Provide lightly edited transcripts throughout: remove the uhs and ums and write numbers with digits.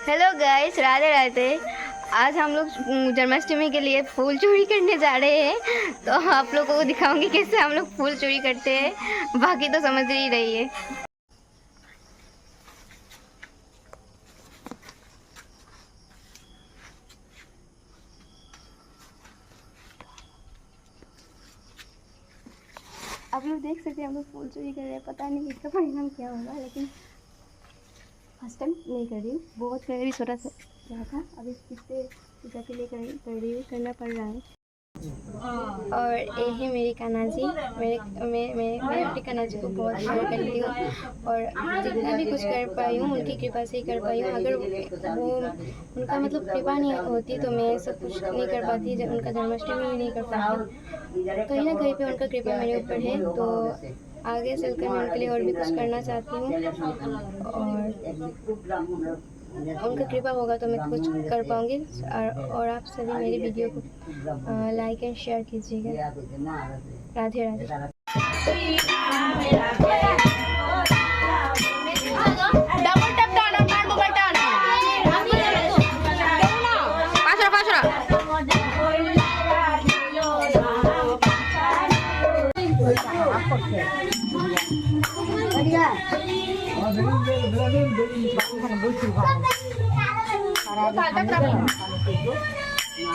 Hello guys, Radhe Radhe. आज हम लोग जन्माष्टमी के लिए फूल चोरी करने जा रहे हैं, तो आप लोगों को दिखाऊंगी कैसे हम लोग फूल चोरी करते हैं। बाकी तो समझ ही रही है। आप लोग देख सकते हैं हम लोग फूल चोरी कर रहे हैं। पता नहीं इसका परिणाम क्या होगा, लेकिन फर्स्ट टाइम नहीं कर रही हूँ। बहुत करीबी छोटा सा रहा था, अभी किससे पूजा के लिए कर रही हूँ, करना पड़ रहा है। और ये है मेरी कान्हा जी। मैं अपनी कान्हा जी को बहुत प्यार करती हूँ और जितना भी कुछ कर पाई हूँ उनकी कृपा से ही कर पाई हूँ। अगर वो उनका मतलब कृपा नहीं होती तो मैं सब कुछ नहीं कर पाती। जब उनका जन्माष्टमी भी नहीं कर पाती, कहीं ना कहीं पे उनका कृपा मेरे ऊपर है। तो आगे चलकर मैं उनके लिए और भी कुछ करना चाहती हूँ और उनका कृपा होगा तो मैं कुछ कर पाऊँगी। और आप सभी मेरी वीडियो को लाइक एंड शेयर कीजिएगा। Radhe Radhe.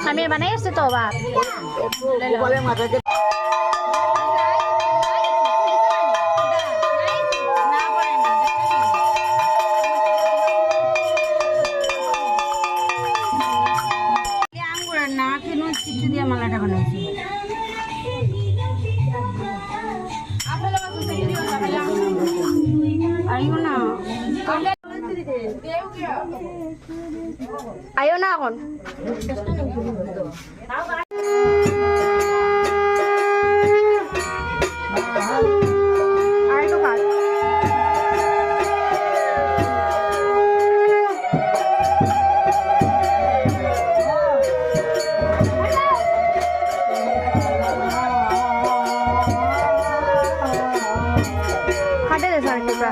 Sambil mana ya situ, Pak? Boleh mata aja. Dia malah ada banasi. Ayo na. Ayo na kon. Ayo kan. Kada deh sana kita.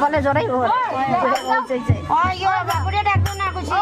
Boleh zorai boleh. Oh, yo, aku dia dah guna aku sih.